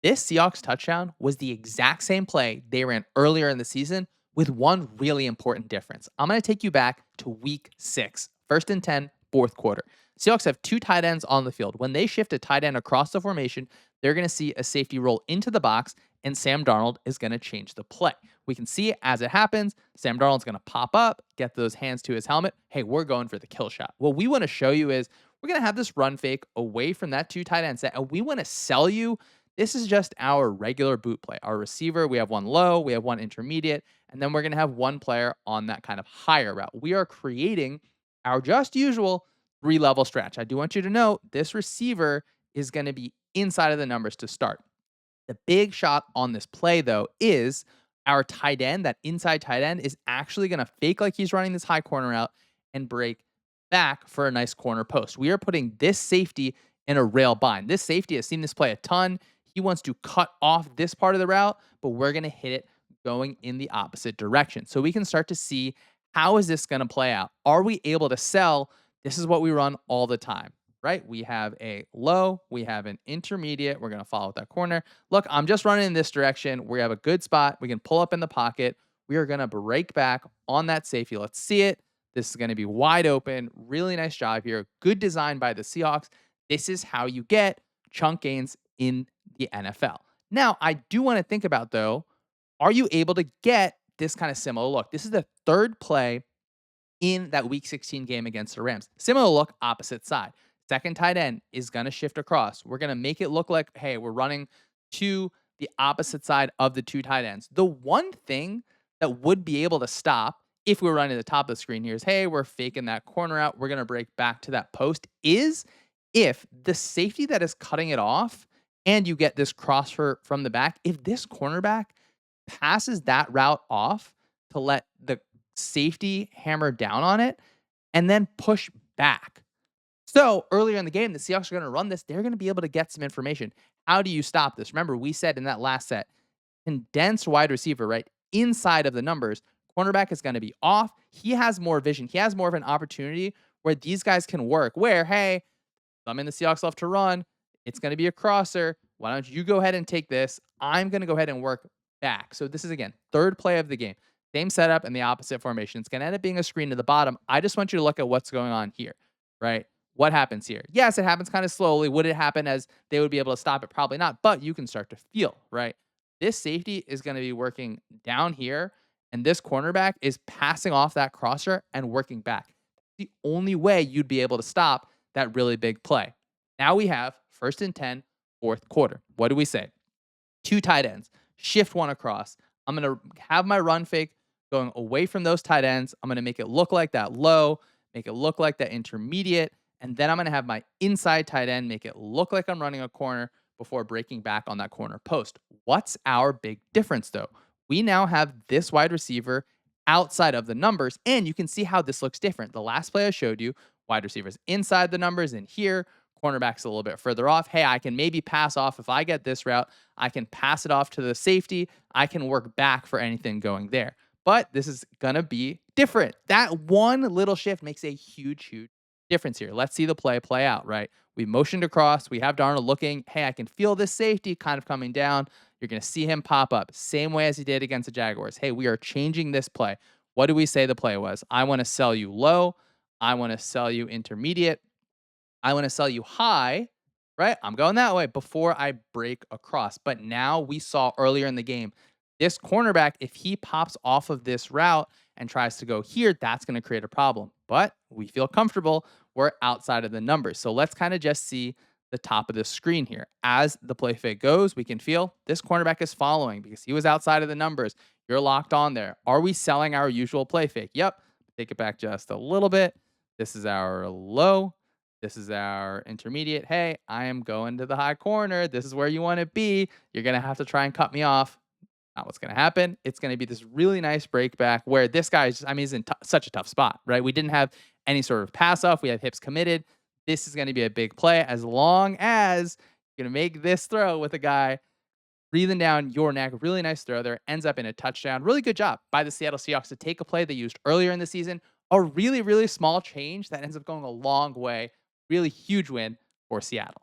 This Seahawks touchdown was the exact same play they ran earlier in the season with one really important difference. I'm going to take you back to week 6, 1st and 10, fourth quarter. Seahawks have two tight ends on the field. When they shift a tight end across the formation, they're going to see a safety roll into the box, and Sam Darnold is going to change the play. We can see as it happens, Sam Darnold's going to pop up, get those hands to his helmet. Hey, we're going for the kill shot. What we want to show you is we're going to have this run fake away from that two tight end set, and we want to sell you this is just our regular boot play. Our receiver, we have one low, we have one intermediate, and then we're going to have one player on that kind of higher route. We are creating our just usual 3-level stretch. I do want you to know this receiver is going to be inside of the numbers to start. The big shot on this play, though, is our tight end, that inside tight end, is actually going to fake like he's running this high corner out and break back for a nice corner post. We are putting this safety in a rail bind. This safety has seen this play a ton. He wants to cut off this part of the route, but we're going to hit it going in the opposite direction. So we can start to see how is this going to play out? Are we able to sell? This is what we run all the time, right? We have a low, we have an intermediate. We're going to follow that corner. Look, I'm just running in this direction. We have a good spot. We can pull up in the pocket. We are going to break back on that safety. Let's see it. This is going to be wide open. Really nice job here. Good design by the Seahawks. This is how you get chunk gains in the NFL. Now, I do want to think about, though, are you able to get this kind of similar look? This is the third play in that week 16 game against the Rams. Similar look, opposite side. Second tight end is going to shift across. We're going to make it look like, hey, we're running to the opposite side of the two tight ends. The one thing that would be able to stop if we were running the top of the screen here is, hey, we're faking that corner out. We're going to break back to that post is if the safety that is cutting it off and you get this crosser from the back, if this cornerback passes that route off to let the safety hammer down on it and then push back. So earlier in the game, the Seahawks are going to run this. They're going to be able to get some information. How do you stop this? Remember, we said in that last set, condensed wide receiver, right? Inside of the numbers, cornerback is going to be off. He has more vision. He has more of an opportunity where these guys can work, where, hey, I'm in the Seahawks left to run. It's going to be a crosser. Why don't you go ahead and take this? I'm going to go ahead and work back. So this is, again, third play of the game. Same setup in the opposite formation. It's going to end up being a screen to the bottom. I just want you to look at what's going on here, right? What happens here? Yes, it happens kind of slowly. Would it happen as they would be able to stop it? Probably not, but you can start to feel, right? This safety is going to be working down here, and this cornerback is passing off that crosser and working back. The only way you'd be able to stop that really big play. Now we have 1st and 10, fourth quarter. What do we say? Two tight ends, shift one across. I'm going to have my run fake going away from those tight ends. I'm going to make it look like that low, make it look like that intermediate, and then I'm going to have my inside tight end make it look like I'm running a corner before breaking back on that corner post. What's our big difference, though? We now have this wide receiver outside of the numbers, and you can see how this looks different. The last play I showed you, wide receivers inside the numbers, and here, cornerback's a little bit further off. Hey, I can maybe pass off. If I get this route, I can pass it off to the safety. I can work back for anything going there. But this is going to be different. That one little shift makes a huge, huge difference here. Let's see the play out, right? We motioned across. We have Darnold looking. Hey, I can feel this safety kind of coming down. You're going to see him pop up. Same way as he did against the Jaguars. Hey, we are changing this play. What do we say the play was? I want to sell you low. I want to sell you intermediate. I want to sell you high, right? I'm going that way before I break across. But now we saw earlier in the game, this cornerback, if he pops off of this route and tries to go here, that's going to create a problem. But we feel comfortable. We're outside of the numbers. So let's kind of just see the top of the screen here. As the play fake goes, we can feel this cornerback is following because he was outside of the numbers. You're locked on there. Are we selling our usual play fake? Yep. Take it back just a little bit. This is our low. This is our intermediate. Hey, I am going to the high corner. This is where you want to be. You're going to have to try and cut me off. Not what's going to happen. It's going to be this really nice break back where this guy's, he's in such a tough spot, right? We didn't have any sort of pass off. We have hips committed. This is going to be a big play as long as you're going to make this throw with a guy breathing down your neck. Really nice throw there. Ends up in a touchdown. Really good job by the Seattle Seahawks to take a play they used earlier in the season. A really, really small change that ends up going a long way. Really huge win for Seattle.